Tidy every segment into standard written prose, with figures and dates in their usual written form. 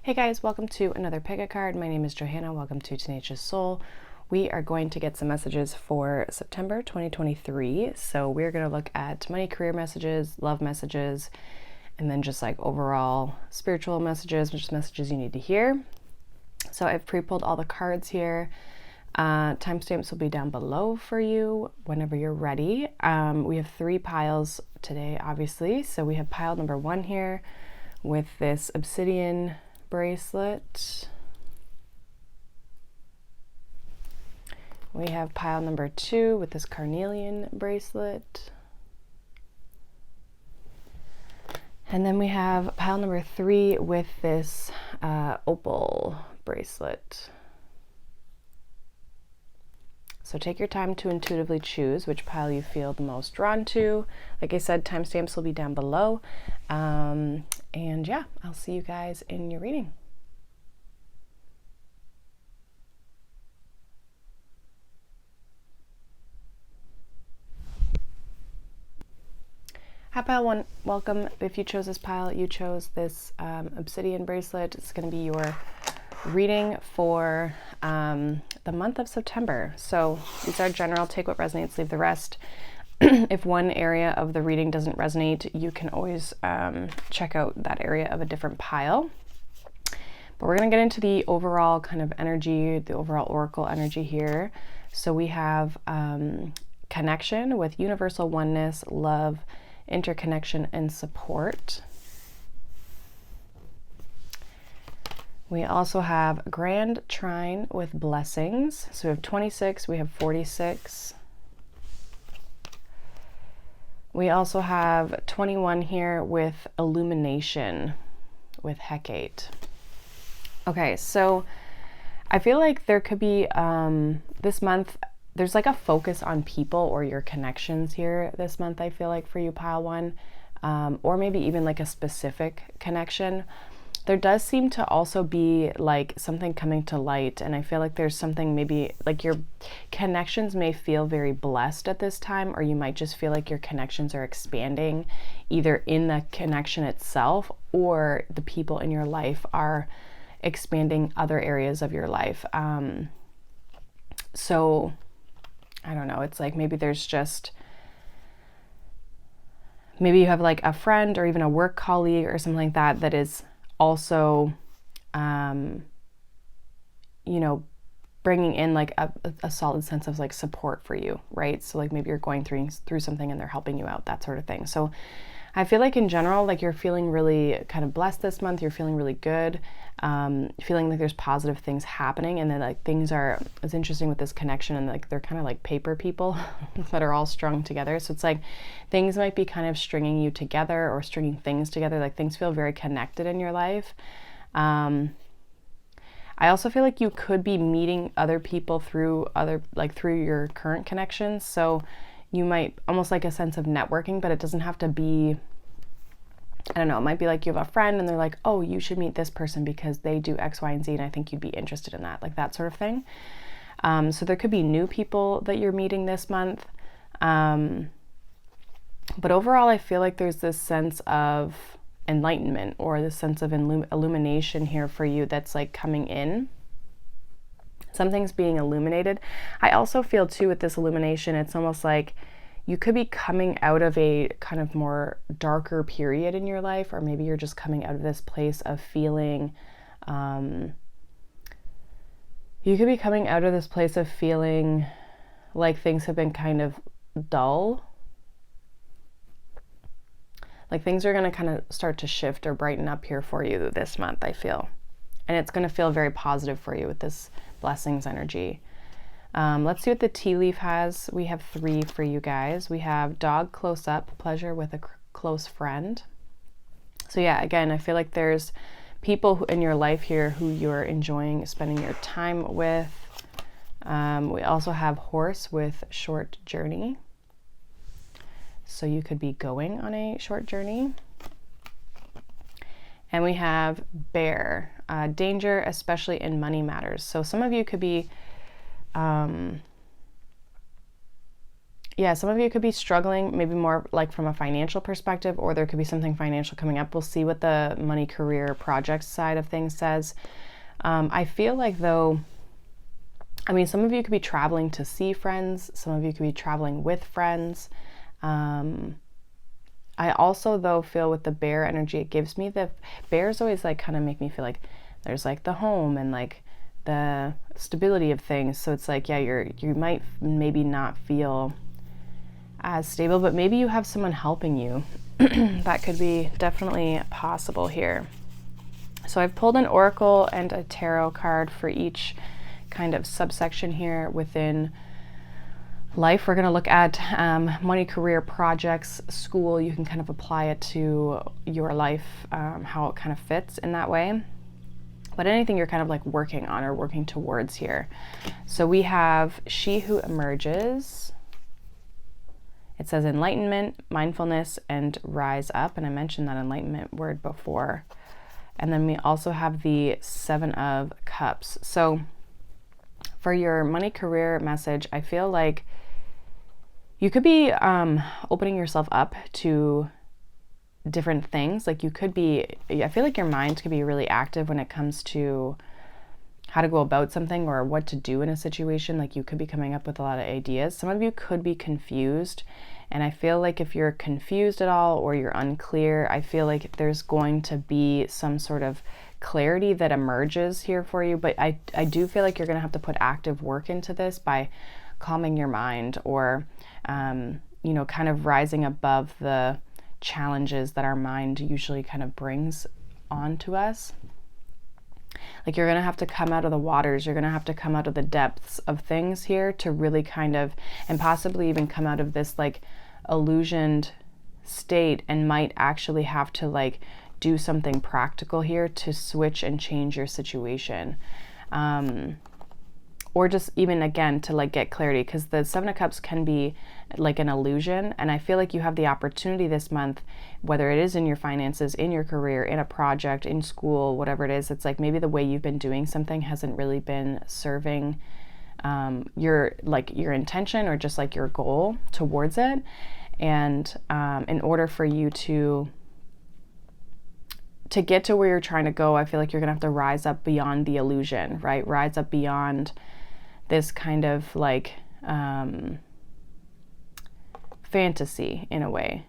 Hey guys, welcome to another pick-a card. My name is Johanna. Welcome to Tenacious Soul. We are going to get some messages for September 2023. So we're going to look at money, career messages, love messages, and then just like overall spiritual messages, just messages you need to hear. So I've pre-pulled all the cards here. Timestamps will be down below for you whenever you're ready. We have 3 piles today, obviously. So we have pile number 1 here with this obsidian bracelet. We have pile number 2 with this carnelian bracelet. And then we have pile number 3 with this opal bracelet. So take your time to intuitively choose which pile you feel the most drawn to. Like I said, timestamps will be down below. And yeah, I'll see you guys in your reading. Hi pile 1, welcome. If you chose this pile, you chose this obsidian bracelet. It's going to be your reading for the month of September. So these are general, take what resonates, leave the rest. If one area of the reading doesn't resonate, you can always check out that area of a different pile. But we're going to get into the overall kind of energy, the overall oracle energy here. So we have connection with universal oneness, love, interconnection, and support. We also have grand trine with blessings. So we have 26, we have 46. We also have 21 here with illumination with Hecate. Okay, so I feel like there could be, this month, there's like a focus on people or your connections here this month, I feel like, for you, pile 1, or maybe even like a specific connection. There does seem to also be like something coming to light, and I feel like there's something, maybe like your connections may feel very blessed at this time, or you might just feel like your connections are expanding either in the connection itself or the people in your life are expanding other areas of your life. So I don't know, it's like maybe there's just, maybe you have like a friend or even a work colleague or something like that that is also, you know, bringing in like a solid sense of like support for you, right? So like maybe you're going through something and they're helping you out, that sort of thing. So I feel like in general, like you're feeling really kind of blessed this month. You're feeling really good, feeling like there's positive things happening, and then like things are, it's interesting with this connection, and like they're kind of like paper people that are all strung together. So it's like things might be kind of stringing you together or stringing things together. Like things feel very connected in your life. I also feel like you could be meeting other people through through your current connections. So you might almost like a sense of networking, but it doesn't have to be, I don't know, it might be like you have a friend and they're like, oh, you should meet this person because they do X, Y, and Z, and I think you'd be interested in that, like that sort of thing. So there could be new people that you're meeting this month. But overall, I feel like there's this sense of enlightenment or this sense of illumination here for you that's like coming in. Something's being illuminated. I also feel too with this illumination, it's almost like you could be coming out of a kind of more darker period in your life, or maybe you're just coming out of this place of feeling, you could be coming out of this place of feeling like things have been kind of dull. Like things are going to kind of start to shift or brighten up here for you this month, I feel. And it's going to feel very positive for you with this blessings energy. Let's see what the tea leaf has. We have 3 for you guys. We have dog close up, pleasure with a close friend. So yeah, again, I feel like there's people in your life here who you're enjoying spending your time with. We also have horse with short journey. So you could be going on a short journey. And we have bear, danger, especially in money matters. So some of you could be yeah, some of you could be struggling, maybe more like from a financial perspective, or there could be something financial coming up. We'll see what the money, career, project side of things says. I feel like though, I mean, some of you could be traveling to see friends. Some of you could be traveling with friends. I also though feel with the bear energy it gives me, the bears always like kind of make me feel like there's like the home and like the stability of things. So it's like, yeah, you might maybe not feel as stable, but maybe you have someone helping you. That could be definitely possible here. So I've pulled an oracle and a tarot card for each kind of subsection here within life. We're going to look at money, career, projects, school. You can kind of apply it to your life, how it kind of fits in that way. But anything you're kind of like working on or working towards here. So we have She Who Emerges. It says enlightenment, mindfulness, and rise up. And I mentioned that enlightenment word before. And then we also have the Seven of Cups. So for your money, career message, I feel like you could be opening yourself up to different things. Like you could be, I feel like your mind could be really active when it comes to how to go about something or what to do in a situation. Like you could be coming up with a lot of ideas. Some of you could be confused. And I feel like if you're confused at all or you're unclear, I feel like there's going to be some sort of clarity that emerges here for you. But I do feel like you're going to have to put active work into this by calming your mind or, you know, kind of rising above the challenges that our mind usually kind of brings onto us. Like you're going to have to come out of the waters, you're going to have to come out of the depths of things here to really kind of, and possibly even come out of this like illusioned state and might actually have to like do something practical here to switch and change your situation. Or just even again to like get clarity, because the Seven of Cups can be like an illusion. And I feel like you have the opportunity this month, whether it is in your finances, in your career, in a project, in school, whatever it is, it's like maybe the way you've been doing something hasn't really been serving your intention or just like your goal towards it. And in order for you to get to where you're trying to go, I feel like you're gonna have to rise up beyond the illusion, right? Rise up beyond this kind of like fantasy in a way.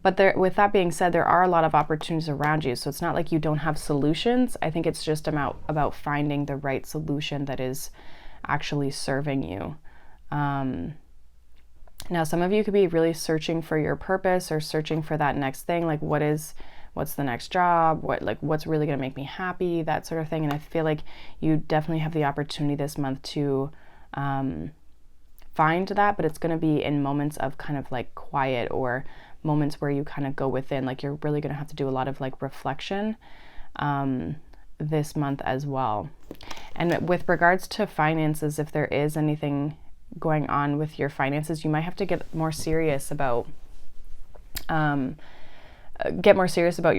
But there, with that being said, there are a lot of opportunities around you. So it's not like you don't have solutions. I think it's just about finding the right solution that is actually serving you. Now, some of you could be really searching for your purpose or searching for that next thing. Like what's the next job? What's really going to make me happy? That sort of thing. And I feel like you definitely have the opportunity this month to find that, but it's going to be in moments of kind of like quiet or moments where you kind of go within. Like you're really going to have to do a lot of like reflection this month as well. And with regards to finances, if there is anything going on with your finances, you might have to get more serious about your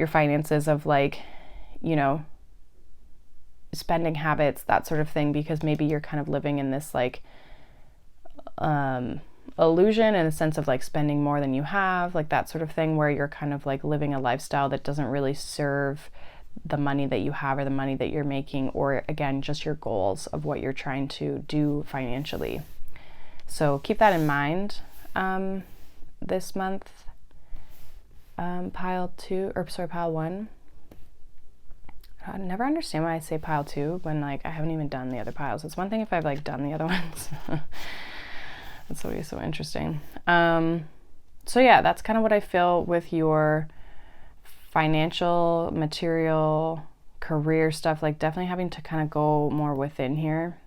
finances, of like, you know, spending habits, that sort of thing, because maybe you're kind of living in this like illusion in a sense of like spending more than you have, like that sort of thing, where you're kind of like living a lifestyle that doesn't really serve the money that you have or the money that you're making, or again, just your goals of what you're trying to do financially. So keep that in mind this month. Pile 1. I never understand why I say pile 2 when like I haven't even done the other piles. It's one thing if I've like done the other ones. That's always so interesting. So yeah, that's kind of what I feel with your financial, material, career stuff. Like definitely having to kind of go more within here.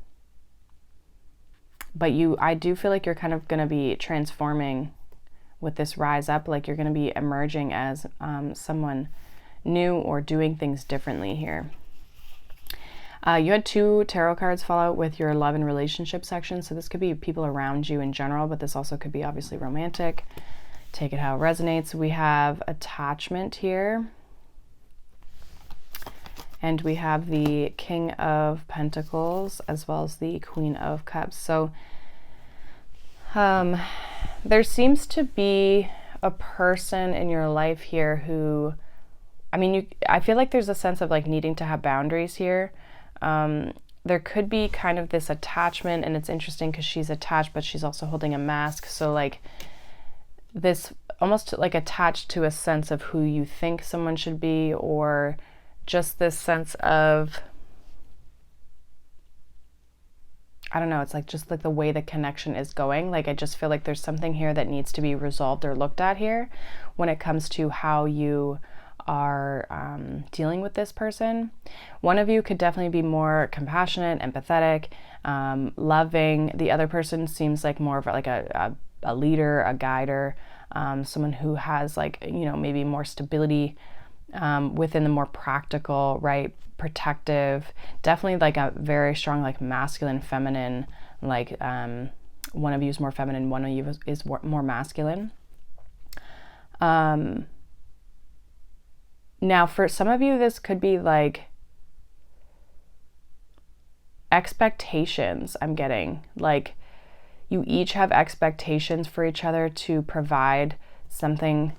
But I do feel like you're kind of going to be transforming with this rise up. Like you're going to be emerging as someone new or doing things differently here. You had 2 tarot cards fall out with your love and relationship section. So this could be people around you in general, but this also could be obviously romantic. Take it how it resonates. We have attachment here. And we have the King of Pentacles as well as the Queen of Cups. So There seems to be a person in your life here who, I feel like there's a sense of like needing to have boundaries here. There could be kind of this attachment, and it's interesting because she's attached, but she's also holding a mask. So like this almost like attached to a sense of who you think someone should be, or just this sense of, I don't know, it's like just like the way the connection is going. Like I just feel like there's something here that needs to be resolved or looked at here when it comes to how you are dealing with this person. One of you could definitely be more compassionate, empathetic, loving. The other person seems like more of like a leader, a guider, someone who has like, you know, maybe more stability within the more practical, right, protective, definitely like a very strong like masculine, feminine, like one of you is more feminine, one of you is more masculine. Now for some of you this could be like expectations. I'm getting like you each have expectations for each other to provide something,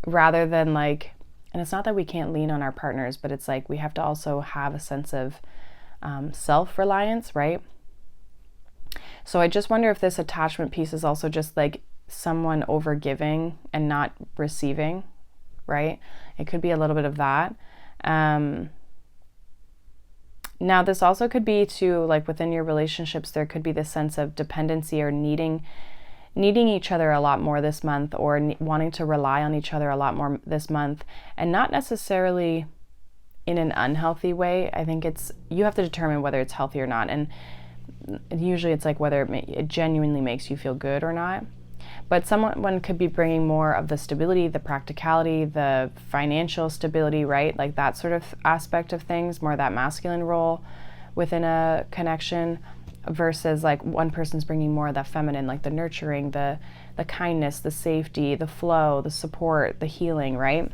rather than like, and it's not that we can't lean on our partners, but it's like we have to also have a sense of self-reliance, right? So I just wonder if this attachment piece is also just like someone over giving and not receiving, right? It could be a little bit of that. Now this also could be to like within your relationships, there could be this sense of dependency or needing each other a lot more this month, or wanting to rely on each other a lot more this month, and not necessarily in an unhealthy way. I think you have to determine whether it's healthy or not, and usually it's like whether it genuinely makes you feel good or not. But someone could be bringing more of the stability, the practicality, the financial stability, right? Like that sort of aspect of things, more that masculine role within a connection, versus like one person's bringing more of that feminine, like the nurturing, the kindness, the safety, the flow, the support, the healing, right?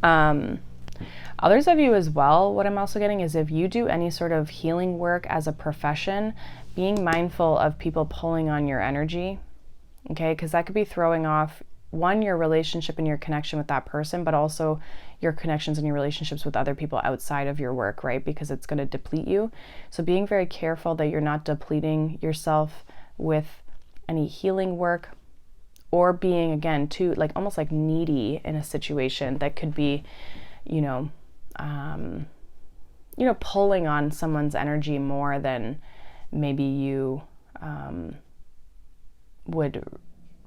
Others of you as well, what I'm also getting is if you do any sort of healing work as a profession, being mindful of people pulling on your energy, okay? Because that could be throwing off, one, your relationship and your connection with that person, but also your connections and your relationships with other people outside of your work, right? Because it's going to deplete you. So being very careful that you're not depleting yourself with any healing work, or being, again, too, like almost like needy in a situation that could be, pulling on someone's energy more than maybe you would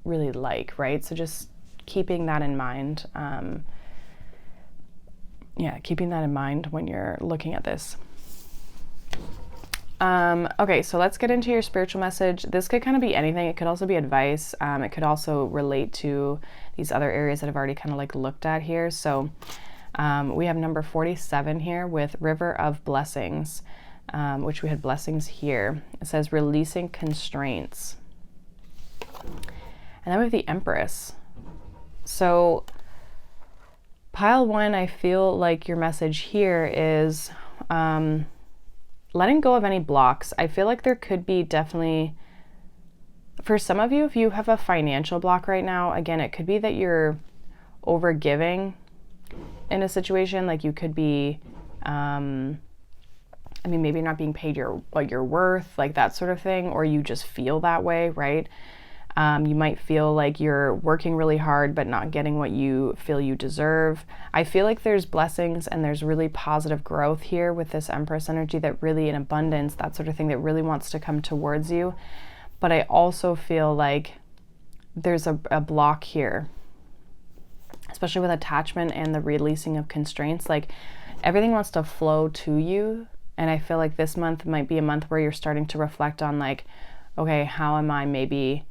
really like, right? So just keeping that in mind. Keeping that in mind when you're looking at this. Okay, so let's get into your spiritual message. This could kind of be anything. It could also be advice. It could also relate to these other areas that I've already kind of like looked at here. So we have number 47 here with River of Blessings, which we had blessings here. It says releasing constraints. And then we have the Empress. So pile one, I feel like your message here is letting go of any blocks. I feel like there could be definitely, for some of you, if you have a financial block right now, again, it could be that you're over giving in a situation. Like you could be, maybe you're not being paid what you're worth, like that sort of thing, or you just feel that way, right? You might feel like you're working really hard but not getting what you feel you deserve. I feel like there's blessings and there's really positive growth here with this Empress energy, that really in abundance, that sort of thing that really wants to come towards you. But I also feel like there's a block here, especially with attachment and the releasing of constraints. Like everything wants to flow to you. And I feel like this month might be a month where you're starting to reflect on like, okay, how am I maybe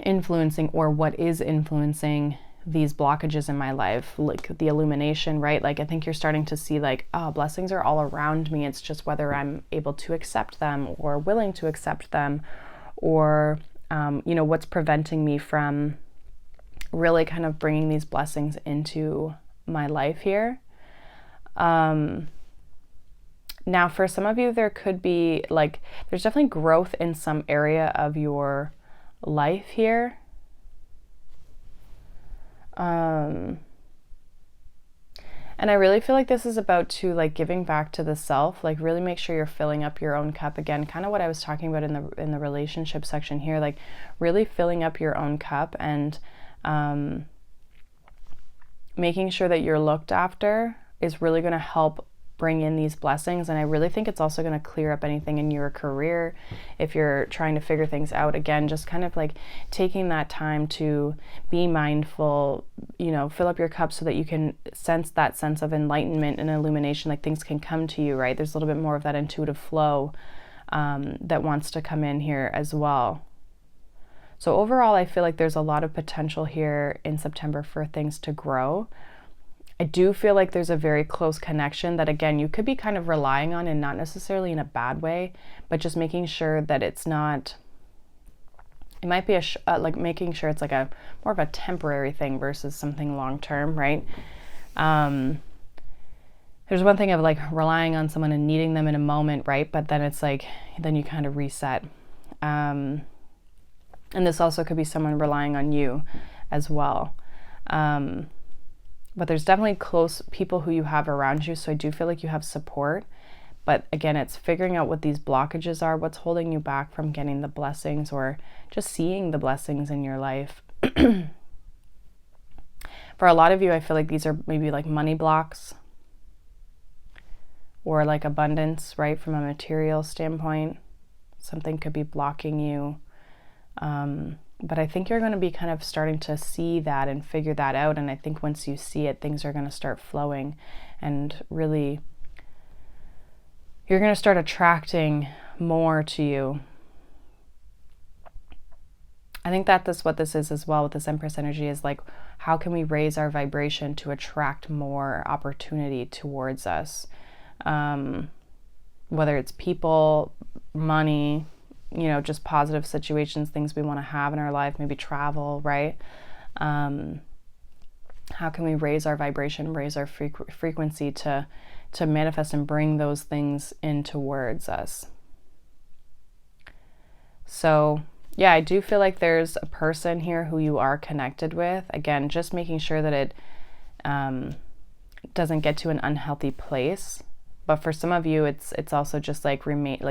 influencing, or what is influencing these blockages in my life, like the illumination, right? Like I think you're starting to see like, oh, blessings are all around me. It's just whether I'm able to accept them or willing to accept them, or what's preventing me from really kind of bringing these blessings into my life here. Now, for some of you, there could be like, there's definitely growth in some area of your life here. And I really feel like this is about to like giving back to the self, like really make sure you're filling up your own cup again, kind of what I was talking about in the relationship section here, like really filling up your own cup and making sure that you're looked after is really going to help bring in these blessings. And I really think it's also going to clear up anything in your career if you're trying to figure things out. Again, just kind of like taking that time to be mindful, you know, fill up your cup so that you can sense that sense of enlightenment and illumination, like things can come to you, right? There's a little bit more of that intuitive flow that wants to come in here as well. So overall, I feel like there's a lot of potential here in September for things to grow. I do feel like there's a very close connection that, again, you could be kind of relying on, and not necessarily in a bad way, but just making sure that it's not, it might be like making sure it's like a more of a temporary thing versus something long-term, right? There's one thing of like relying on someone and needing them in a moment, right? But then it's like, then you kind of reset. And this also could be someone relying on you as well. But there's definitely close people who you have around you. So I do feel like you have support. But again, it's figuring out what these blockages are, what's holding you back from getting the blessings or just seeing the blessings in your life. For a lot of you, I feel like these are maybe like money blocks or like abundance, right? From a material standpoint, something could be blocking you. But I think you're going to be kind of starting to see that and figure that out. And I think once you see it, things are going to start flowing and really, you're going to start attracting more to you. I think that that's what this is as well with this Empress energy, is like, how can we raise our vibration to attract more opportunity towards us? Whether it's people, money, you know, just positive situations, things we want to have in our life, maybe travel, right? How can we raise our vibration, raise our frequency to manifest and bring those things in towards us? So yeah, I do feel like there's a person here who you are connected with. Again, just making sure that it doesn't get to an unhealthy place. But for some of you, it's also just like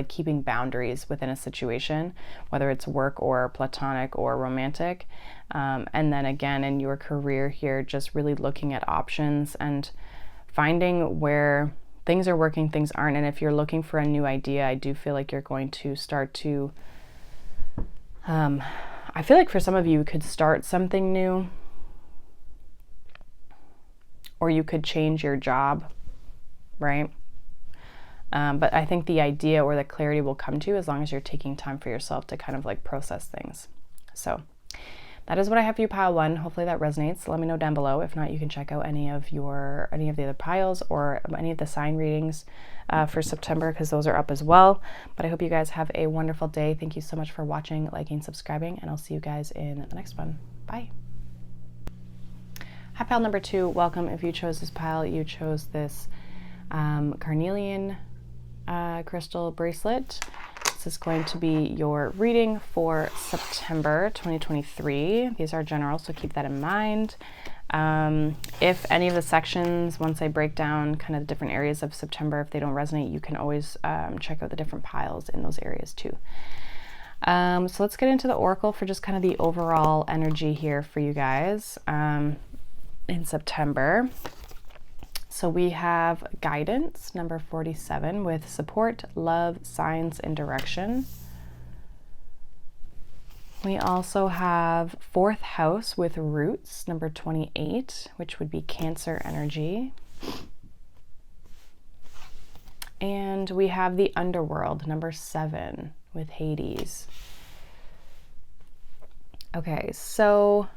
keeping boundaries within a situation, whether it's work or platonic or romantic. And then again, in your career here, just really looking at options and finding where things are working, things aren't. And if you're looking for a new idea, I do feel like you're going to start to, I feel like for some of you, you could start something new, or you could change your job, right? But I think the idea or the clarity will come to you as long as you're taking time for yourself to kind of like process things. So that is what I have for you, pile one. Hopefully that resonates. Let me know down below. If not, you can check out any of the other piles or any of the sign readings for September, because those are up as well. But I hope you guys have a wonderful day. Thank you so much for watching, liking, subscribing, and I'll see you guys in the next one. Bye. Hi, pile number 2. Welcome. If you chose this pile, you chose this carnelian crystal bracelet. This is going to be your reading for September 2023. These are general, so keep that in mind. If any of the sections, once I break down kind of the different areas of September, if they don't resonate, you can always check out the different piles in those areas too. So let's get into the oracle for just kind of the overall energy here for you guys in September. So we have guidance, number 47, with support, love, signs, and direction. We also have 4th house with roots, number 28, which would be Cancer energy. And we have the underworld, number 7, with Hades. Okay, so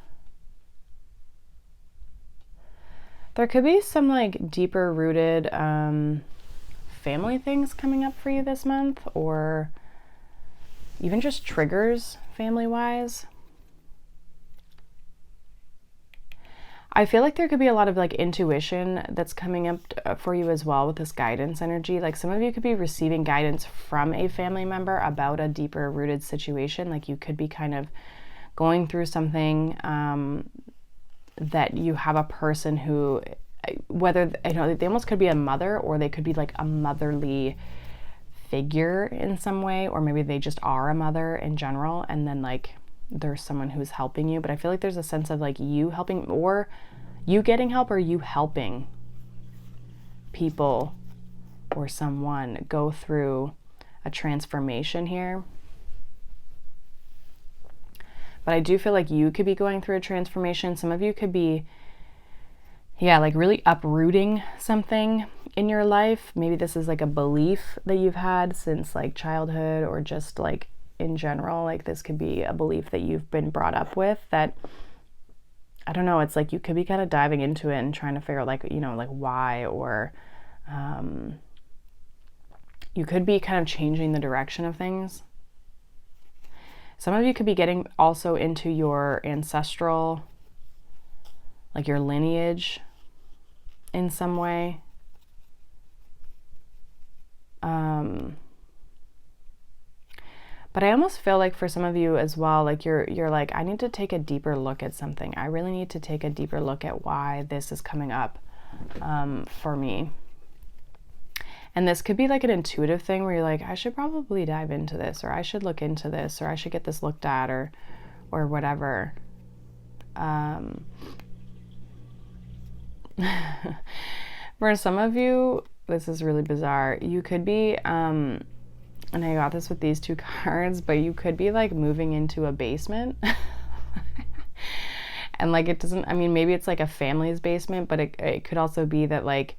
there could be some like deeper rooted family things coming up for you this month, or even just triggers family wise. I feel like there could be a lot of like intuition that's coming up for you as well with this guidance energy. Like some of you could be receiving guidance from a family member about a deeper rooted situation. Like you could be kind of going through something that you have a person who, whether, you know, they almost could be a mother, or they could be like a motherly figure in some way, or maybe they just are a mother in general, and then like there's someone who's helping you. But I feel like there's a sense of like you helping, or you getting help, or you helping people or someone go through a transformation here. But I do feel like you could be going through a transformation. Some of you could be, yeah, like really uprooting something in your life. Maybe this is like a belief that you've had since like childhood, or just like in general. Like this could be a belief that you've been brought up with that, I don't know, it's like you could be kind of diving into it and trying to figure out like, you know, like why, or you could be kind of changing the direction of things. Some of you could be getting also into your ancestral, like your lineage in some way. But I almost feel like for some of you as well, like you're like, I need to take a deeper look at something. I really need to take a deeper look at why this is coming up for me. And this could be like an intuitive thing where you're like, I should probably dive into this, or I should look into this, or I should get this looked at, or whatever. For some of you, this is really bizarre. You could be, and I got this with these two cards, but you could be like moving into a basement. And like it doesn't, I mean, maybe it's like a family's basement, but it could also be that like,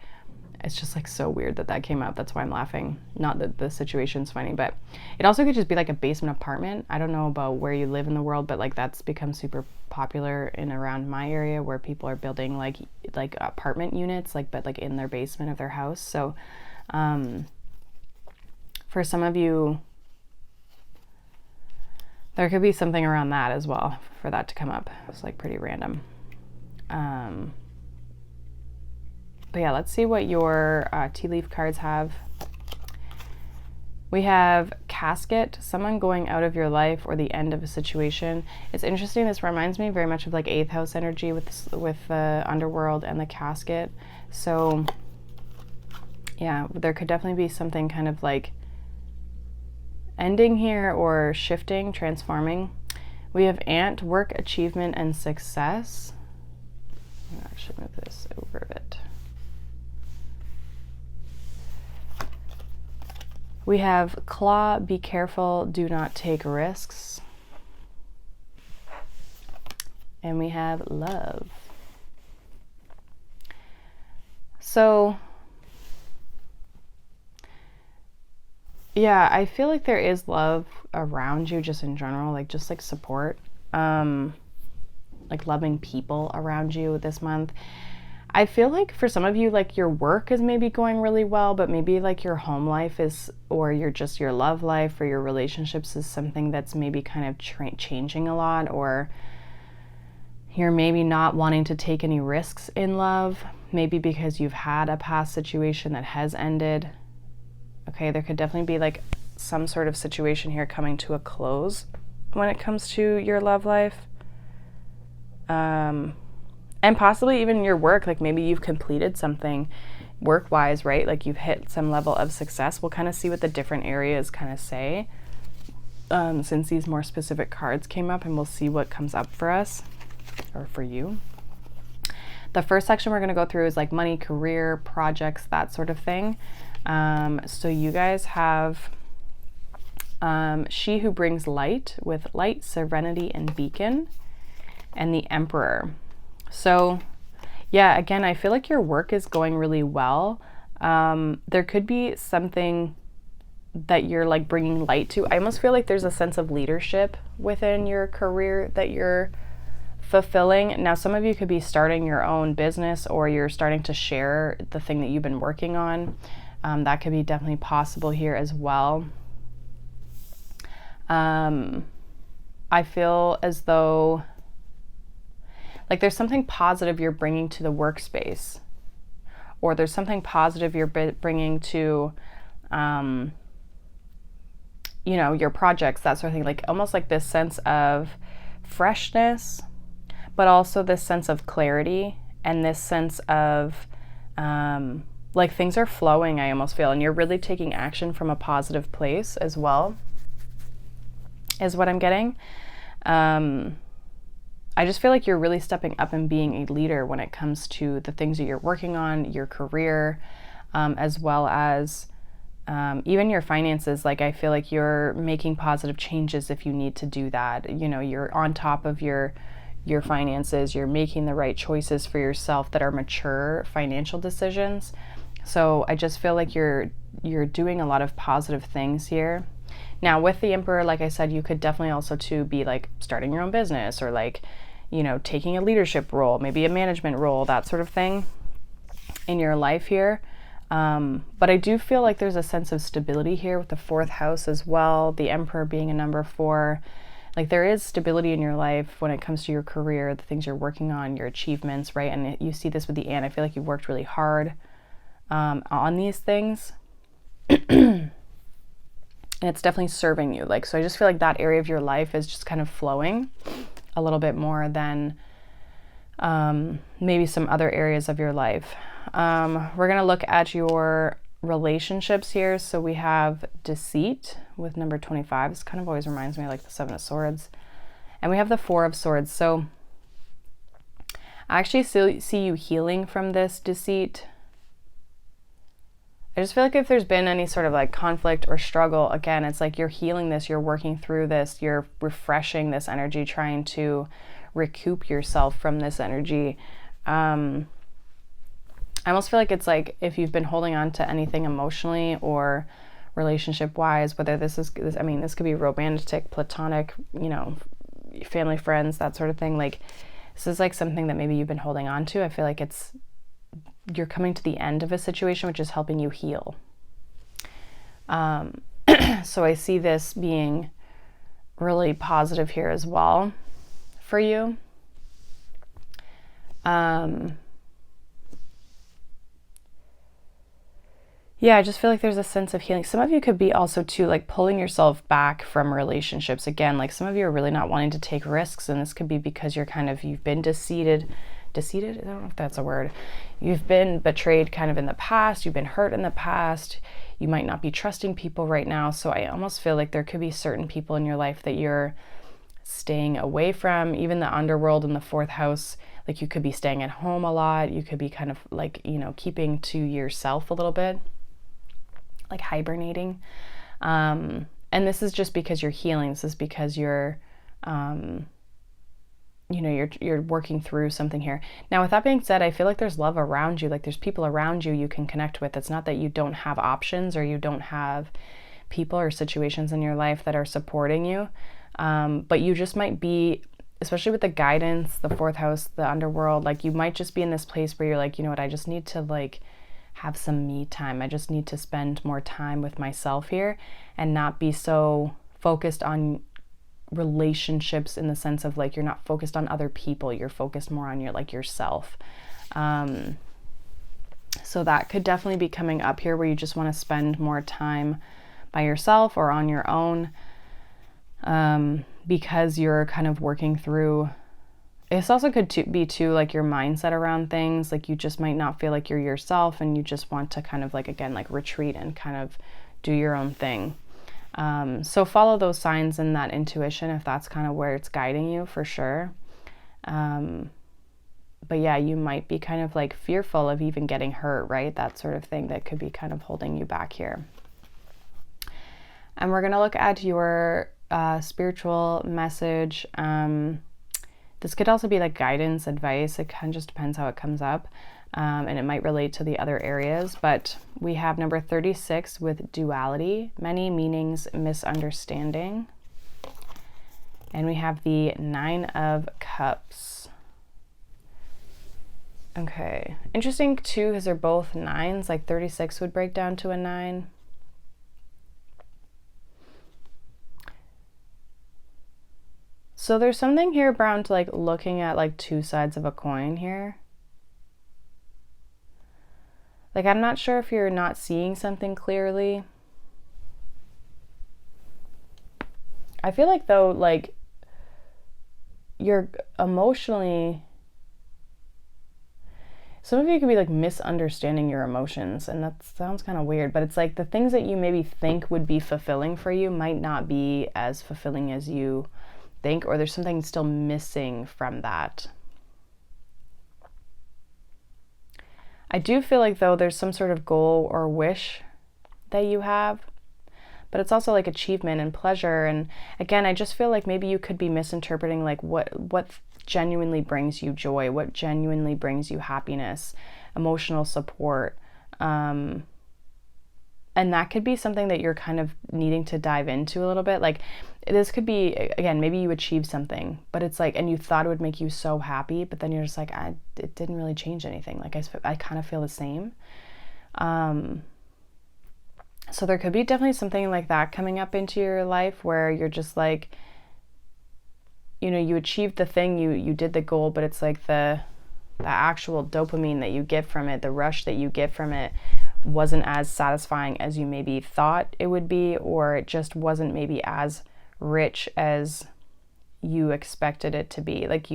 it's just like so weird that came out. That's why I'm laughing. Not that the situation's funny, but it also could just be like a basement apartment. I don't know about where you live in the world, but like that's become super popular in around my area, where people are building like apartment units, like, but like in their basement of their house. So for some of you, there could be something around that as well for that to come up. It's like pretty random. But yeah, let's see what your tea leaf cards have. We have casket, someone going out of your life, or the end of a situation. It's interesting. This reminds me very much of like 8th house energy with the underworld and the casket. So yeah, there could definitely be something kind of like ending here, or shifting, transforming. We have ant, work, achievement, and success. I'll actually move this over a bit. We have claw, be careful, do not take risks. And we have love. So, yeah, I feel like there is love around you just in general, like just like support, like loving people around you this month. I feel like for some of you, like your work is maybe going really well, but maybe like your home life is, or your love life, or your relationships is something that's maybe kind of changing a lot, or you're maybe not wanting to take any risks in love, maybe because you've had a past situation that has ended. Okay, there could definitely be like some sort of situation here coming to a close when it comes to your love life. And possibly even your work, like maybe you've completed something work-wise, right? Like you've hit some level of success. We'll kind of see what the different areas kind of say since these more specific cards came up, and we'll see what comes up for us, or for you. The first section we're going to go through is like money, career, projects, that sort of thing. So you guys have she who brings light, with light, serenity, and beacon, and the emperor. So yeah, again, I feel like your work is going really well. There could be something that you're like bringing light to. I almost feel like there's a sense of leadership within your career that you're fulfilling. Now, some of you could be starting your own business, or you're starting to share the thing that you've been working on. That could be definitely possible here as well. I feel as though like there's something positive you're bringing to the workspace, or there's something positive you're bringing to, you know, your projects, that sort of thing. Like almost like this sense of freshness, but also this sense of clarity and this sense of like things are flowing, I almost feel, and you're really taking action from a positive place as well, is what I'm getting. I just feel like you're really stepping up and being a leader when it comes to the things that you're working on, your career, as well as even your finances. Like I feel like you're making positive changes if you need to do that. You know, you're on top of your finances, you're making the right choices for yourself that are mature financial decisions. So I just feel like you're doing a lot of positive things here. Now with the Emperor, like I said, you could definitely also too be like starting your own business, or like, you know, taking a leadership role, maybe a management role, that sort of thing in your life here. But I do feel like there's a sense of stability here with the 4th house as well, the Emperor being a number 4. Like there is stability in your life when it comes to your career, the things you're working on, your achievements, right? And you see this with the Ant. I feel like you've worked really hard on these things. And it's definitely serving you. Like, so I just feel like that area of your life is just kind of flowing a little bit more than maybe some other areas of your life. We're going to look at your relationships here. So we have deceit with number 25. This kind of always reminds me of like the 7 of Swords. And we have the 4 of Swords. So I actually see you healing from this deceit. I just feel like if there's been any sort of like conflict or struggle, again, it's like you're healing this, you're working through this, you're refreshing this energy, trying to recoup yourself from this energy. I almost feel like it's like if you've been holding on to anything emotionally or relationship wise, whether this could be romantic, platonic, you know, family, friends, that sort of thing. Like this is like something that maybe you've been holding on to. I feel like you're coming to the end of a situation, which is helping you heal. So I see this being really positive here as well for you. Yeah, I just feel like there's a sense of healing. Some of you could be also too like pulling yourself back from relationships. Again, like some of you are really not wanting to take risks, and this could be because you've been deceived. I don't know if that's a word. You've been betrayed kind of in the past. You've been hurt in the past. You might not be trusting people right now. So I almost feel like there could be certain people in your life that you're staying away from. Even the underworld in the 4th house, like you could be staying at home a lot. You could be kind of like, you know, keeping to yourself a little bit, like hibernating. And this is just because you're healing. This is because you're, you know, you're working through something here. Now, with that being said, I feel like there's love around you. Like there's people around you you can connect with. It's not that you don't have options or you don't have people or situations in your life that are supporting you. But you just might be, especially with the guidance, the 4th house, the underworld, like you might just be in this place where you're like, you know what, I just need to like have some me time. I just need to spend more time with myself here and not be so focused on relationships in the sense of like you're not focused on other people, you're focused more on yourself. So that could definitely be coming up here, where you just want to spend more time by yourself or on your own, because you're kind of working through. This also could be too like your mindset around things. Like you just might not feel like you're yourself, and you just want to kind of like, again, like retreat and kind of do your own thing. So follow those signs and that intuition if that's kind of where it's guiding you, for sure. But yeah, you might be kind of like fearful of even getting hurt, right? That sort of thing that could be kind of holding you back here. And we're going to look at your spiritual message. This could also be like guidance, advice. It kind of just depends how it comes up. And it might relate to the other areas, but we have number 36 with duality, many meanings, misunderstanding. And we have the 9 of Cups. Okay, interesting too, because they're both 9s, like 36 would break down to a 9. So there's something here around like looking at like two sides of a coin here. Like, I'm not sure if you're not seeing something clearly. I feel like though, like, you're emotionally, some of you could be like misunderstanding your emotions, and that sounds kind of weird, but it's like the things that you maybe think would be fulfilling for you might not be as fulfilling as you think, or there's something still missing from that. I do feel like though there's some sort of goal or wish that you have, but it's also like achievement and pleasure. And again, I just feel like maybe you could be misinterpreting like what genuinely brings you joy, what genuinely brings you happiness, emotional support. And that could be something that you're kind of needing to dive into a little bit. Like, this could be, again, maybe you achieved something, but it's like, and you thought it would make you so happy, but then you're just like, it didn't really change anything. Like, I kind of feel the same. So there could be definitely something like that coming up into your life where you're just like, you know, you achieved the thing, you did the goal, but it's like the actual dopamine that you get from it, the rush that you get from it wasn't as satisfying as you maybe thought it would be, or it just wasn't maybe as rich as you expected it to be. Like,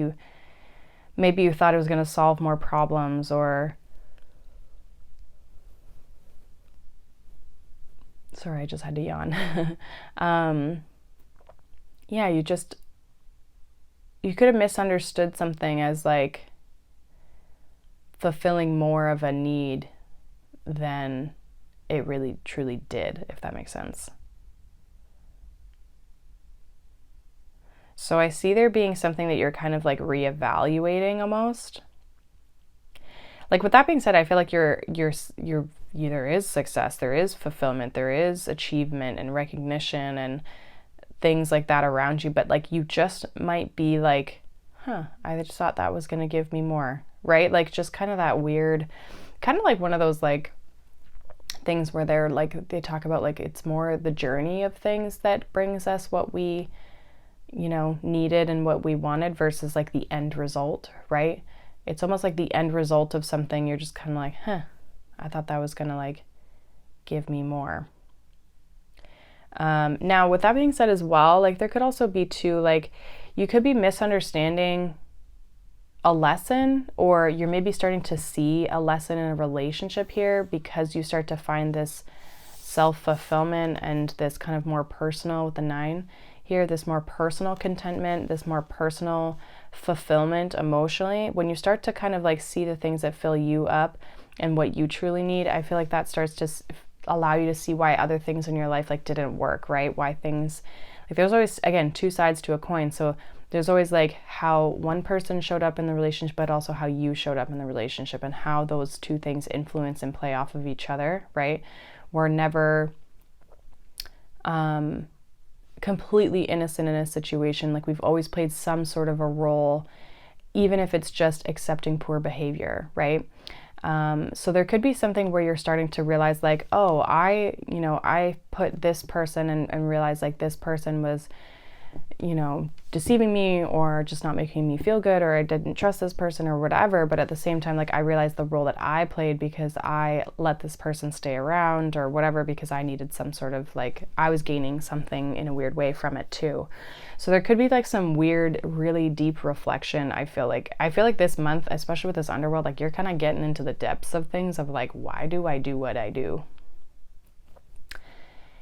maybe you thought it was going to solve more problems, or sorry, I just had to yawn. Yeah, you could have misunderstood something as like fulfilling more of a need than it really truly did, if that makes sense. So I see there being something that you're kind of like reevaluating almost. Like, with that being said, I feel like there is success, there is fulfillment, there is achievement and recognition and things like that around you, but like you just might be like, I just thought that was going to give me more, right? Like, just kind of that weird, kind of like one of those like things where they talk about like it's more the journey of things that brings us what we, needed and what we wanted versus like the end result, right? It's almost like the end result of something, you're just kind of like, I thought that was going to like give me more. Now, with that being said as well, like there could also be too, like you could be misunderstanding a lesson, or you're maybe starting to see a lesson in a relationship here because you start to find this self-fulfillment and this kind of more personal, with the 9 here, this more personal contentment, this more personal fulfillment emotionally. When you start to kind of like see the things that fill you up and what you truly need, I feel like that starts to allow you to see why other things in your life like didn't work, right? Why things, like there's always, again, two sides to a coin. So there's always like how one person showed up in the relationship, but also how you showed up in the relationship and how those two things influence and play off of each other, right? We're never completely innocent in a situation. Like, we've always played some sort of a role, even if it's just accepting poor behavior, right? So there could be something where you're starting to realize like, oh, I put this person and realize like this person was, deceiving me or just not making me feel good, or I didn't trust this person or whatever. But at the same time, like I realized the role that I played because I let this person stay around or whatever, because I needed some sort of like, I was gaining something in a weird way from it too. So there could be like some weird, really deep reflection. I feel like this month, especially with this underworld, like you're kind of getting into the depths of things of like, why do I do what I do?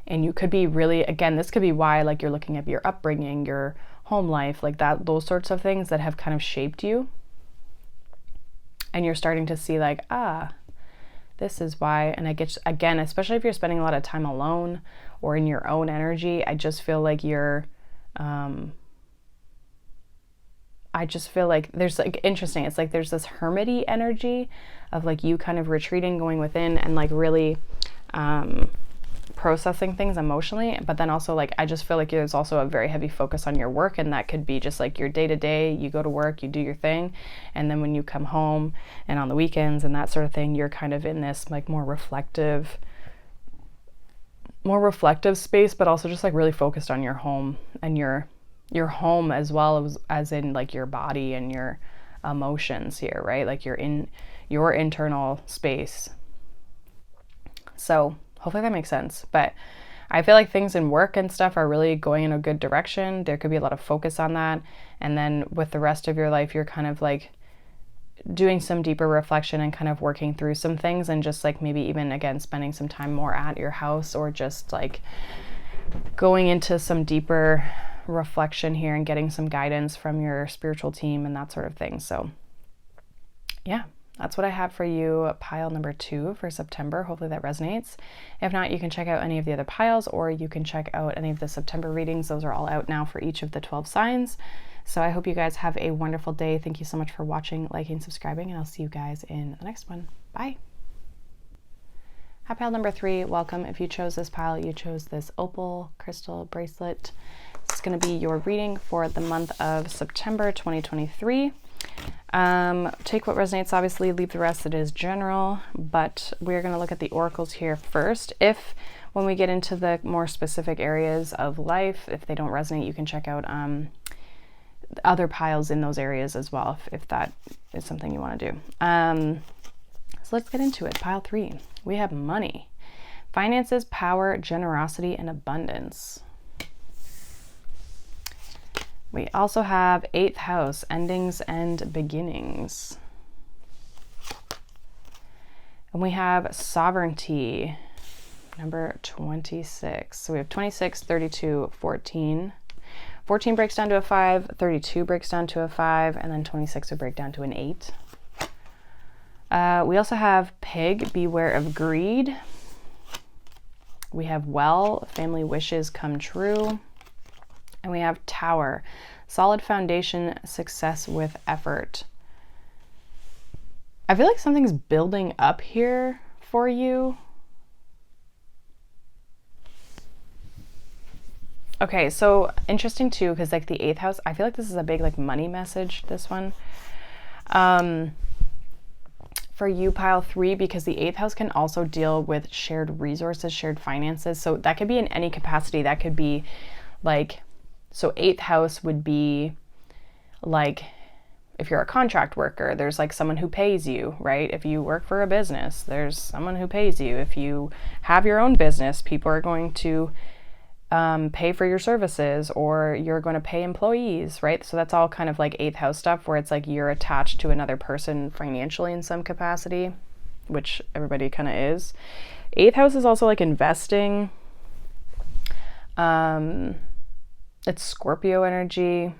And you could be really, again, this could be why like you're looking at your upbringing, your home life, like that, those sorts of things that have kind of shaped you. And you're starting to see like, this is why. And I get, again, especially if you're spending a lot of time alone or in your own energy, I just feel like you're, I just feel like there's like, interesting. It's like there's this hermity energy of like you kind of retreating, going within and like really, processing things emotionally. But then also like I just feel like there's also a very heavy focus on your work, and that could be just like your day-to-day, you go to work, you do your thing, and then when you come home and on the weekends and that sort of thing, you're kind of in this like more reflective space, but also just like really focused on your home and your your home as well as in like your body and your emotions here, right? Like you're in your internal space. So hopefully that makes sense. But I feel like things in work and stuff are really going in a good direction. There could be a lot of focus on that. And then with the rest of your life, you're kind of like doing some deeper reflection and kind of working through some things, and just like maybe even again spending some time more at your house, or just like going into some deeper reflection here and getting some guidance from your spiritual team and that sort of thing. So yeah, that's what I have for you, pile number 2 for September. Hopefully that resonates. If not, you can check out any of the other piles, or you can check out any of the September readings. Those are all out now for each of the 12 signs. So I hope you guys have a wonderful day. Thank you so much for watching, liking, subscribing, and I'll see you guys in the next one. Bye. Hi, pile number 3. Welcome. If you chose this pile, you chose this opal crystal bracelet. It's going to be your reading for the month of September 2023. Take what resonates, obviously, leave the rest. It is general, but we're going to look at the oracles here first. If when we get into the more specific areas of life, if they don't resonate, you can check out other piles in those areas as well, if that is something you want to do. So let's get into it. Pile 3. We have money, finances, power, generosity, and abundance. We also have 8th house, endings and beginnings. And we have sovereignty, number 26. So we have 26, 32, 14. 14 breaks down to a 5, 32 breaks down to a 5, and then 26 would break down to an 8. We also have pig, beware of greed. We have well, family wishes come true. And we have tower, solid foundation, success with effort. I feel like something's building up here for you. Okay, so interesting too, because like the 8th house, I feel like this is a big like money message, this one. For you, pile 3, because the 8th house can also deal with shared resources, shared finances. So that could be in any capacity. That could be like, so 8th house would be like, if you're a contract worker, there's like someone who pays you, right? If you work for a business, there's someone who pays you. If you have your own business, people are going to pay for your services, or you're going to pay employees, right? So that's all kind of like 8th house stuff, where it's like you're attached to another person financially in some capacity, which everybody kind of is. 8th house is also like investing. It's Scorpio energy,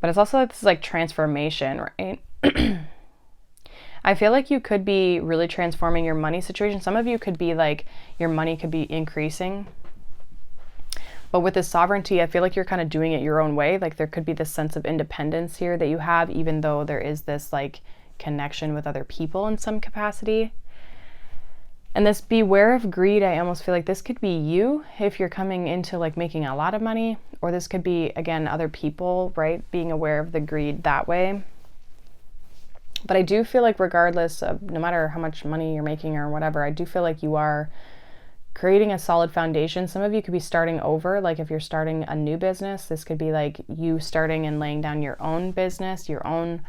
but it's also this like transformation, right? I feel like you could be really transforming your money situation. Some of you could be like, your money could be increasing. But with this sovereignty, I feel like you're kind of doing it your own way. Like there could be this sense of independence here that you have, even though there is this like connection with other people in some capacity. And this beware of greed, I almost feel like this could be you if you're coming into like making a lot of money, or this could be, again, other people, right? Being aware of the greed that way. But I do feel like regardless of, no matter how much money you're making or whatever, I do feel like you are creating a solid foundation. Some of you could be starting over. Like if you're starting a new business, this could be like you starting and laying down your own business, your own,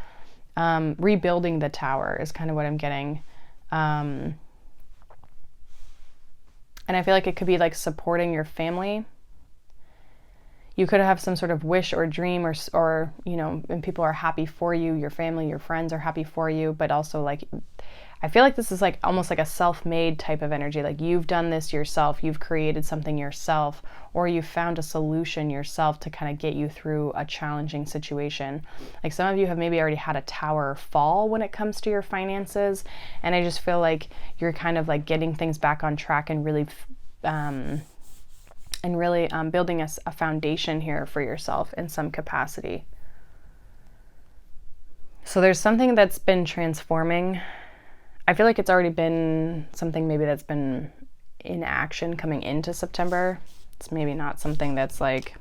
rebuilding the tower is kind of what I'm getting. And I feel like it could be like supporting your family. You could have some sort of wish or dream, or you know, and people are happy for you, your family, your friends are happy for you, but also like, I feel like this is like almost like a self-made type of energy. Like you've done this yourself, you've created something yourself, or you found a solution yourself to kind of get you through a challenging situation. Like some of you have maybe already had a tower fall when it comes to your finances. And I just feel like you're kind of like getting things back on track and really, building a foundation here for yourself in some capacity. So there's something that's been transforming. I feel like it's already been something maybe that's been in action coming into September. It's maybe not something that's like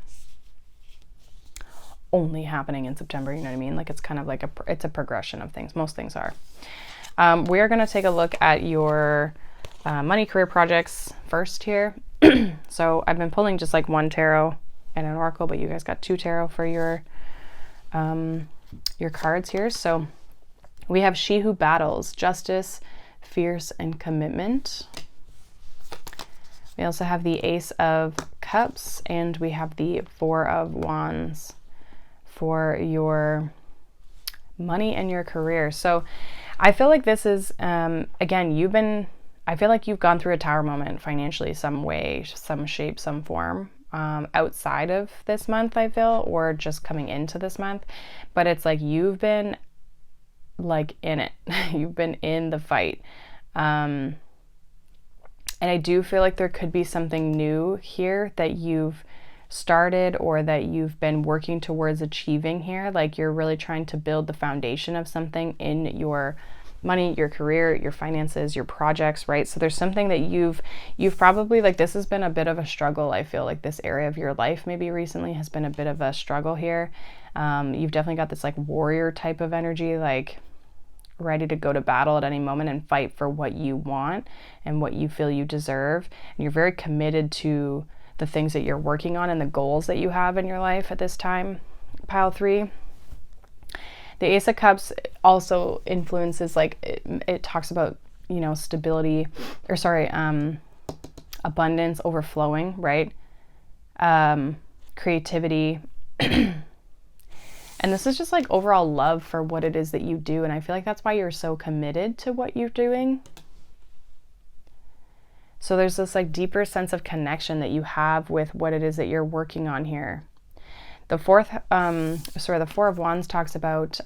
only happening in September, you know what I mean? Like it's kind of like it's a progression of things. Most things are. We are going to take a look at your money career projects first here. So I've been pulling just like one tarot and an oracle, but you guys got 2 tarot for your cards here. So we have She Who Battles, Justice, Fierce, and Commitment. We also have the Ace of Cups, and we have the 4 of Wands for your money and your career. So I feel like this is, again, I feel like you've gone through a tower moment financially, some way, some shape, some form, outside of this month, I feel, or just coming into this month. But it's like you've been like in it. You've been in the fight. And I do feel like there could be something new here that you've started or that you've been working towards achieving here. Like you're really trying to build the foundation of something in your money, your career, your finances, your projects, right? So there's something that you've probably, like, this has been a bit of a struggle. I feel like this area of your life maybe recently has been a bit of a struggle here. You've definitely got this like warrior type of energy, like ready to go to battle at any moment and fight for what you want and what you feel you deserve. And you're very committed to the things that you're working on and the goals that you have in your life at this time, pile 3. The Ace of Cups also influences, like, it talks about, you know, stability, or sorry, abundance, overflowing, right? Creativity. And this is just like overall love for what it is that you do. And I feel like that's why you're so committed to what you're doing. So there's this like deeper sense of connection that you have with what it is that you're working on here. The 4 of Wands talks about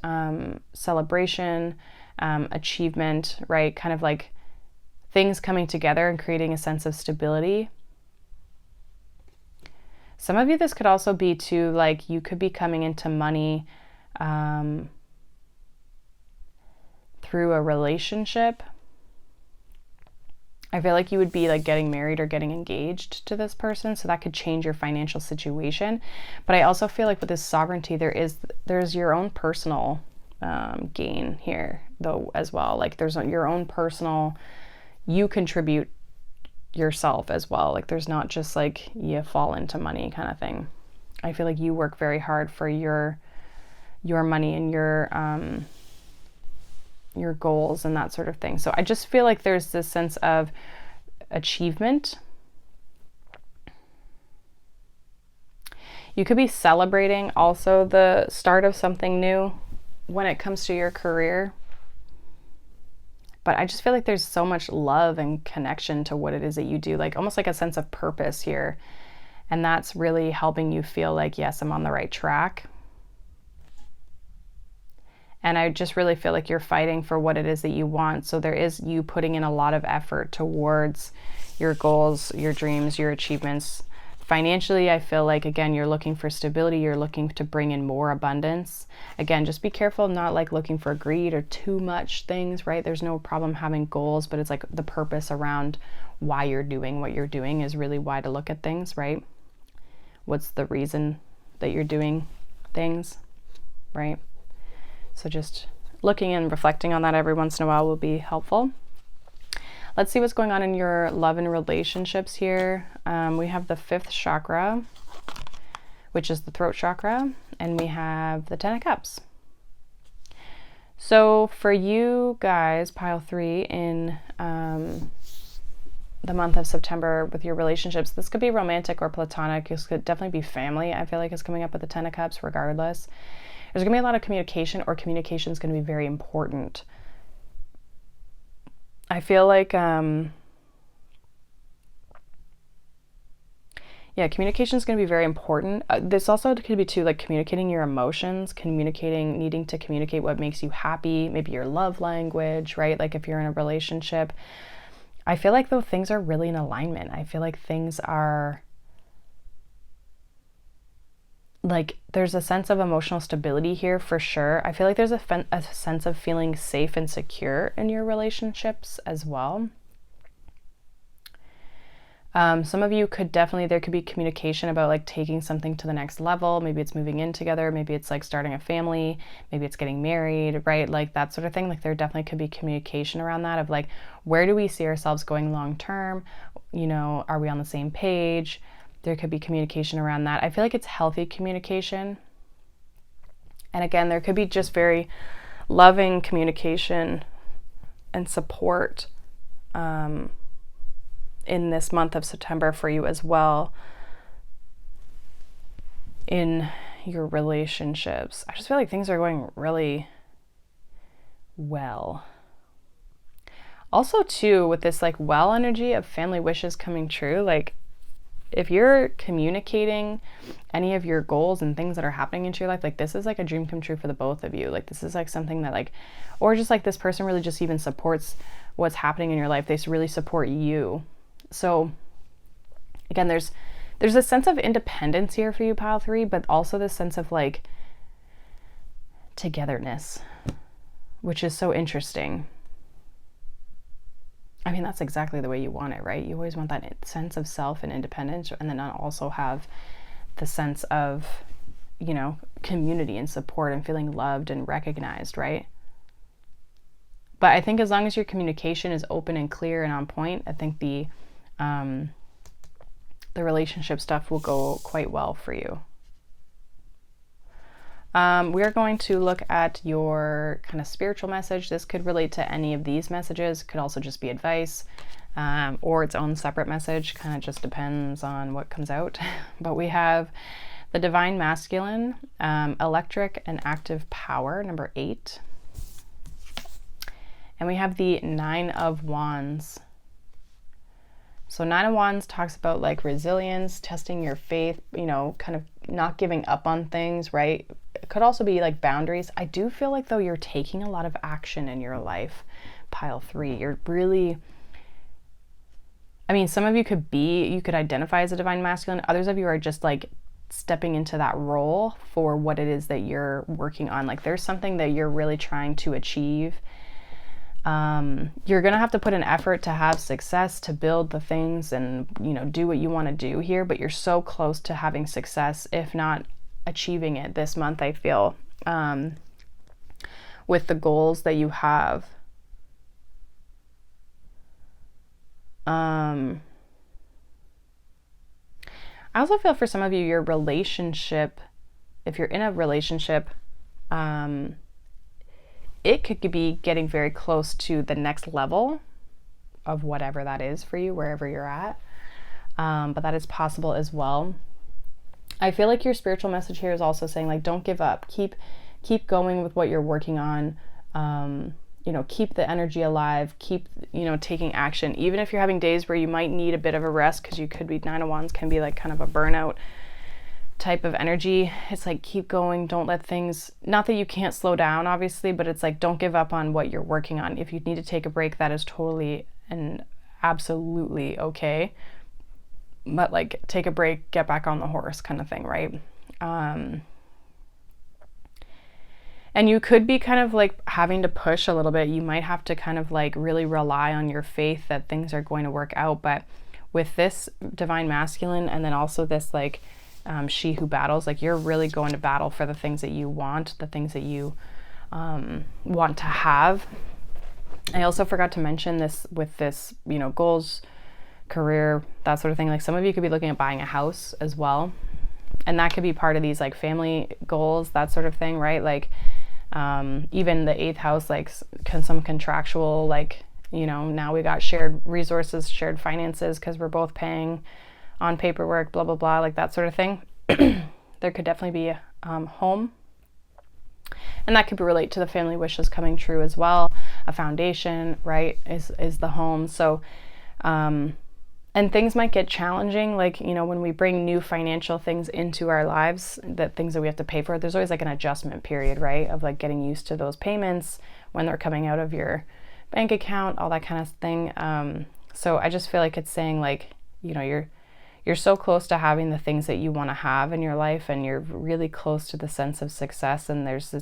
celebration, achievement, right? Kind of like things coming together and creating a sense of stability. Some of you, this could also be too, like you could be coming into money through a relationship. I feel like you would be like getting married or getting engaged to this person, so that could change your financial situation. But I also feel like with this sovereignty, there's your own personal gain here though as well. Like there's your own personal, you contribute yourself as well. Like there's not just like you fall into money kind of thing. I feel like you work very hard for your money and your goals and that sort of thing. So I just feel like there's this sense of achievement. You could be celebrating also the start of something new when it comes to your career. But I just feel like there's so much love and connection to what it is that you do, like almost like a sense of purpose here. And that's really helping you feel like, yes, I'm on the right track. And I just really feel like you're fighting for what it is that you want. So there is you putting in a lot of effort towards your goals, your dreams, your achievements. Financially, I feel like, again, you're looking for stability. You're looking to bring in more abundance. Again, just be careful, not like looking for greed or too much things, right? There's no problem having goals, but it's like the purpose around why you're doing what you're doing is really why to look at things, right? What's the reason that you're doing things, right? So just looking and reflecting on that every once in a while will be helpful. Let's see what's going on in your love and relationships here. We have the 5th chakra, which is the throat chakra, and we have the 10 of Cups. So for you guys, pile 3, in the month of September with your relationships, this could be romantic or platonic. This could definitely be family. I feel like it's coming up with the 10 of Cups regardless. There's going to be a lot of communication, or communication is going to be very important. I feel like, communication is going to be very important. This also could be too, like communicating your emotions, needing to communicate what makes you happy, maybe your love language, right? Like if you're in a relationship, I feel like though things are really in alignment. I feel like things are like, there's a sense of emotional stability here for sure. I feel like there's a sense of feeling safe and secure in your relationships as well. Some of you could definitely, there could be communication about like taking something to the next level. Maybe it's moving in together. Maybe it's like starting a family. Maybe it's getting married, right? Like that sort of thing. Like there definitely could be communication around that of like, where do we see ourselves going long term? You know, are we on the same page? there could be communication around that. I feel like it's healthy communication. And again, there could be just very loving communication and support in this month of September for you as well in your relationships. I just feel like things are going really well. Also too, with this like well energy of family wishes coming true, like if you're communicating any of your goals and things that are happening into your life, like this is like a dream come true for the both of you. Like this is like something that like, or just like this person really just even supports what's happening in your life. They really support you. So again, there's a sense of independence here for you, pile 3, but also this sense of like togetherness, which is so interesting. I mean, that's exactly the way you want it, right? You always want that sense of self and independence, and then also have the sense of, you know, community and support and feeling loved and recognized, right? But I think as long as your communication is open and clear and on point, I think the relationship stuff will go quite well for you. We are going to look at your kind of spiritual message. This could relate to any of these messages. It could also just be advice or its own separate message. Kind of just depends on what comes out. But we have the Divine Masculine, Electric and Active Power, number 8. And we have the 9 of Wands. So 9 of Wands talks about like resilience, testing your faith, you know, kind of not giving up on things, right? It could also be like boundaries. I do feel like though you're taking a lot of action in your life, pile 3. You're really, I mean, some of you could identify as a Divine Masculine. Others of you are just like stepping into that role for what it is that you're working on. Like there's something that you're really trying to achieve. You're going to have to put an effort to have success, to build the things and, you know, do what you want to do here, but you're so close to having success, if not achieving it this month, I feel, with the goals that you have. I also feel for some of you, your relationship, if you're in a relationship, it could be getting very close to the next level of whatever that is for you, wherever you're at. But that is possible as well. I feel like your spiritual message here is also saying like, don't give up. Keep going with what you're working on. You know, keep the energy alive. Keep, you know, taking action. Even if you're having days where you might need a bit of a rest, because you could be, 9 of Wands can be like kind of a burnout type of energy. It's like, keep going. Don't let things, not that you can't slow down obviously, but it's like, don't give up on what you're working on. If you need to take a break, that is totally and absolutely okay. But like, take a break, get back on the horse kind of thing, right? And you could be kind of like having to push a little bit. You might have to kind of like really rely on your faith that things are going to work out. But with this Divine Masculine, and then also this like she who battles, like you're really going to battle for the things that you want, the things that you want to have. I also forgot to mention this with this, you know, goals, career, that sort of thing. Like some of you could be looking at buying a house as well. And that could be part of these like family goals, that sort of thing, right? Like even the 8th house, like some contractual, like, you know, now we got shared resources, shared finances, because we're both paying on paperwork, blah, blah, blah, like that sort of thing. There could definitely be a home. And that could relate to the family wishes coming true as well. A foundation, right, is the home. So, and things might get challenging, like, you know, when we bring new financial things into our lives, that things that we have to pay for, there's always like an adjustment period, right, of like getting used to those payments when they're coming out of your bank account, all that kind of thing. So I just feel like it's saying like, you know, you're so close to having the things that you want to have in your life, and you're really close to the sense of success. And there's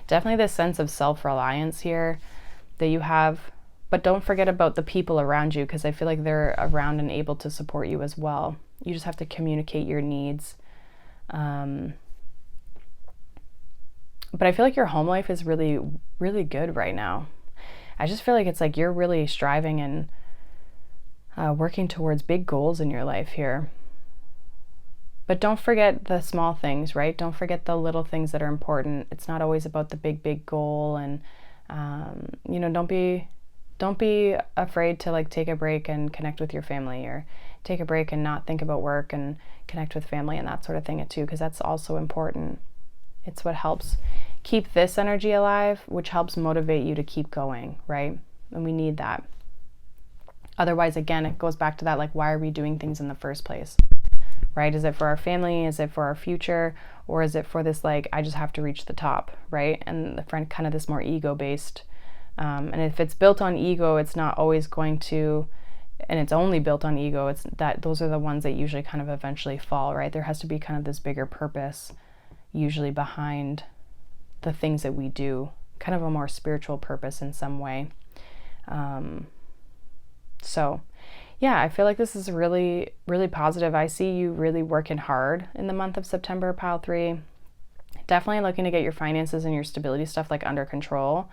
definitely this sense of self-reliance here that you have. But don't forget about the people around you, because I feel like they're around and able to support you as well. You just have to communicate your needs. But I feel like your home life is really, really good right now. I just feel like it's like you're really striving and working towards big goals in your life here. But don't forget the small things, right? Don't forget the little things that are important. It's not always about the big goal. And you know, don't be afraid to like take a break and connect with your family, or take a break and not think about work and connect with family and that sort of thing too, because that's also important. It's what helps keep this energy alive, which helps motivate you to keep going, right? And we need that. Otherwise, again, it goes back to that, like, why are we doing things in the first place, right? Is it for our family? Is it for our future? Or is it for this, like, I just have to reach the top, right? And the friend, kind of this more ego-based. And if it's built on ego, it's not always going to, and it's only built on ego, it's that those are the ones that usually kind of eventually fall, right? There has to be kind of this bigger purpose usually behind the things that we do, kind of a more spiritual purpose in some way. So yeah, I feel like this is really, really positive. I see you really working hard in the month of September, pile 3. Definitely looking to get your finances and your stability stuff like under control.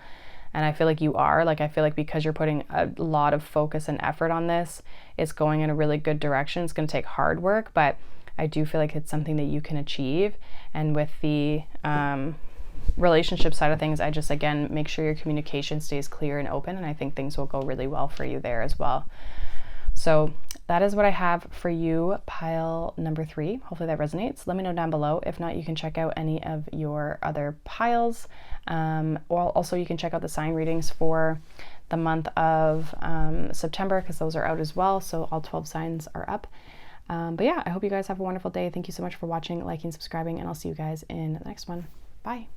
And I feel like you are. Like, I feel like because you're putting a lot of focus and effort on this, it's going in a really good direction. It's going to take hard work, but I do feel like it's something that you can achieve. And with the relationship side of things, I just, again, make sure your communication stays clear and open, and I think things will go really well for you there as well. So that is what I have for you, pile number 3. Hopefully that resonates. Let me know down below. If not, you can check out any of your other piles. Or also you can check out the sign readings for the month of September, because those are out as well. So all 12 signs are up. But yeah, I hope you guys have a wonderful day. Thank you so much for watching, liking, subscribing, and I'll see you guys in the next one. Bye.